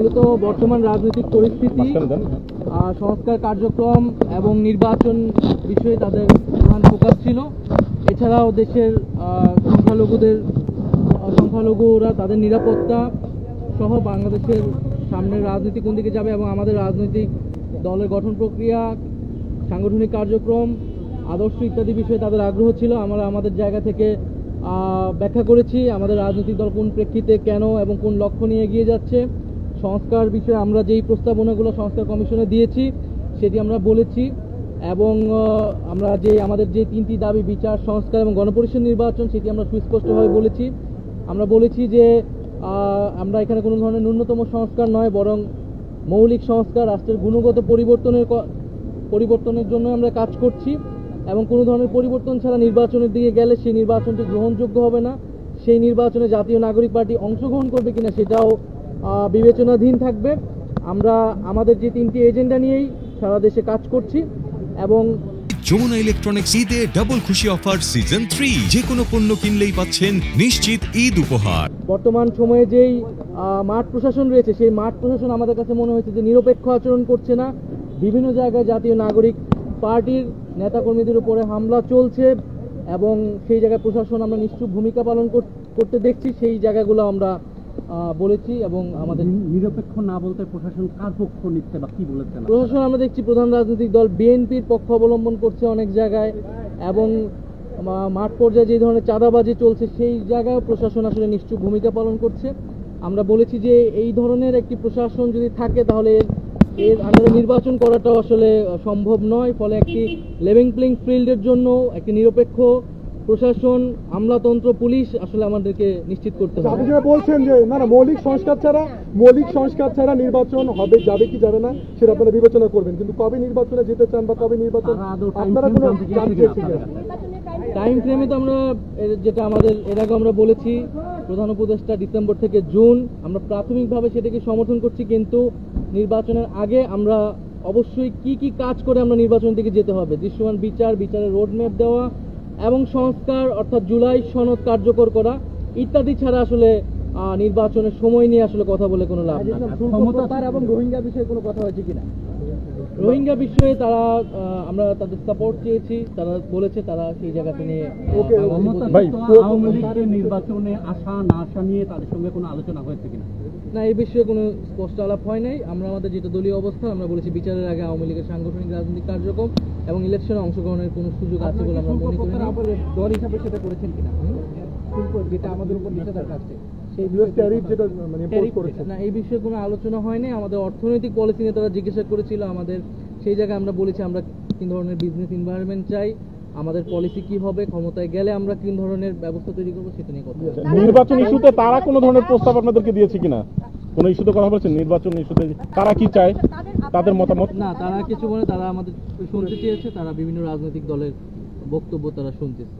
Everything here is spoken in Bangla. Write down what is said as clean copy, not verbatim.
মূলত বর্তমান রাজনৈতিক পরিস্থিতি, সংস্কার কার্যক্রম এবং নির্বাচন বিষয়ে তাদের প্রধান ফোকাস ছিল। এছাড়াও দেশের সংখ্যালঘুরা তাদের নিরাপত্তা সহ বাংলাদেশের সামনের রাজনীতি কোন দিকে যাবে এবং আমাদের রাজনৈতিক দলের গঠন প্রক্রিয়া, সাংগঠনিক কার্যক্রম, আদর্শ ইত্যাদি বিষয়ে তাদের আগ্রহ ছিল। আমরা আমাদের জায়গা থেকে ব্যাখ্যা করেছি আমাদের রাজনৈতিক দল কোন প্রেক্ষিতে, কেন এবং কোন লক্ষ্য নিয়ে এগিয়ে যাচ্ছে। সংস্কার বিষয়ে আমরা যেই প্রস্তাবনাগুলো সংস্কার কমিশনে দিয়েছি সেটি আমরা বলেছি এবং আমরা আমাদের যে তিনটি দাবি, বিচার, সংস্কার এবং গণপরিষদ নির্বাচন, সেটি আমরা সুস্পষ্টভাবে বলেছি। আমরা বলেছি যে আমরা এখানে কোনো ধরনের ন্যূনতম সংস্কার নয়, বরং মৌলিক সংস্কার, রাষ্ট্রের গুণগত পরিবর্তনের জন্য আমরা কাজ করছি এবং কোনো ধরনের পরিবর্তন ছাড়া নির্বাচনের দিকে গেলে সেই নির্বাচনটি গ্রহণযোগ্য হবে না। সেই নির্বাচনে জাতীয় নাগরিক পার্টি অংশগ্রহণ করবে কিনা সেটাও বিবেচনাধীন থাকবে। আমরা আমাদের যে তিনটি এজেন্ডা নিয়েই সারা দেশে কাজ করছি এবং যমুনা ইলেকট্রনিক্স ঈদে ডাবল খুশি অফার সিজন 3, যে কোনো পণ্য কিনলেই পাচ্ছেন নিশ্চিত ঈদ উপহার। বর্তমান সময়ে যেই মাঠ প্রশাসন রয়েছে সেই মাঠ প্রশাসন আমাদের কাছে মনে হয়েছে যে নিরপেক্ষ আচরণ করছে না। বিভিন্ন জায়গায় জাতীয় নাগরিক পার্টির নেতাকর্মীদের উপরে হামলা চলছে এবং সেই জায়গায় প্রশাসন আমরা নিশ্চুপ ভূমিকা পালন করতে দেখছি। সেই জায়গাগুলো আমরা বলেছি এবং আমাদের নিরপেক্ষ না বলতে প্রশাসন কার পক্ষ নিচ্ছে বা কি বলেছেন? প্রশাসন আমরা দেখছি প্রধান রাজনৈতিক দল বিএনপির পক্ষ অবলম্বন করছে অনেক জায়গায় এবং মাঠ পর্যায়ে যে ধরনের চাঁদাবাজি চলছে সেই জায়গায় প্রশাসন আসলে নিশ্চুপ ভূমিকা পালন করছে। আমরা বলেছি যে এই ধরনের একটি প্রশাসন যদি থাকে তাহলে এর আন্ডারে নির্বাচন করাটাও আসলে সম্ভব নয়। ফলে একটি লেভেল প্লেইং ফিল্ডের জন্য একটি নিরপেক্ষ প্রশাসন, আমলাতন্ত্র, পুলিশ আসলে আমাদেরকে নিশ্চিত করতে হবে। আপনি যেটা বলছেন যে না মৌলিক সংস্কার ছাড়া নির্বাচন হবে, যাবে কি যাবে না সেটা আপনারা বিবেচনা করবেন, কিন্তু কবে নির্বাচনে যেতে চান বা কবে নির্বাচন আপনারা কোনো টাইম ফ্রেমে তো আমরা যেটা আমাদের এর আগে আমরা বলেছি প্রধান উপদেষ্টা ডিসেম্বর থেকে জুন, আমরা প্রাথমিকভাবে সেটাকে সমর্থন করছি, কিন্তু নির্বাচনের আগে আমরা অবশ্যই কি কাজ করে আমরা নির্বাচনের দিকে যেতে হবে, দৃশ্যমান বিচারের রোডম্যাপ দেওয়া এবং সংস্কার অর্থাৎ জুলাই সনদ কার্যকর করা ইত্যাদি ছাড়া আসলে নির্বাচনের সময় নিয়ে আসলে কথা বলে কোনো লাভ নেই। এবং রোহিঙ্গা বিষয়ে কোনো কথা হয়েছে কিনা? রোহিঙ্গা বিষয়ে আমরা তাদের সাপোর্ট চেয়েছি, তারা বলেছে তারা সেই জায়গাতে নিয়ে আওয়ামী লীগের নির্বাচনে আসা না আসা নিয়ে তাদের সঙ্গে কোনো আলোচনা হয়েছে কিনা? না, এই বিষয়ে কোনো স্পষ্ট আলাপ হয় নাই। আমরা আমাদের যেটা দলীয় অবস্থা আমরা বলেছি বিচারের আগে আওয়ামী লীগের সাংগঠনিক রাজনৈতিক কার্যক্রম এবং ইলেকশনে অংশগ্রহণের কোনো সুযোগ আছে বলে আমরা মনে করি না। দল হিসাবে সেটা করেছেন কিনা, যেটা আমাদের উপর নিষেধাজ্ঞা আছে না, এই বিষয়ে কোনো আলোচনা হয়নি। আমাদের অর্থনৈতিক পলিসি নিয়ে তারা জিজ্ঞাসা করেছিল আমাদের, সেই জায়গায় আমরা বলেছি আমরা কি ধরনের বিজনেস এনভায়রনমেন্ট চাই, আমাদের পলিসি কি হবে, ক্ষমতায় গেলে আমরা কি ধরনের ব্যবস্থা তৈরি করবো সেটা নিয়ে কথা। নির্বাচন ইস্যুতে তারা কোনো ধরনের প্রস্তাব আপনাদেরকে দিয়েছে কিনা? কোনো ইস্যুতে কথা বলছেন নির্বাচন ইস্যুতে তারা কি চায়, তাদের মতামত? না, তারা কিছু বলে, তারা আমাদের শুনতে চেয়েছে, তারা বিভিন্ন রাজনৈতিক দলের বক্তব্য তারা শুনতেছে।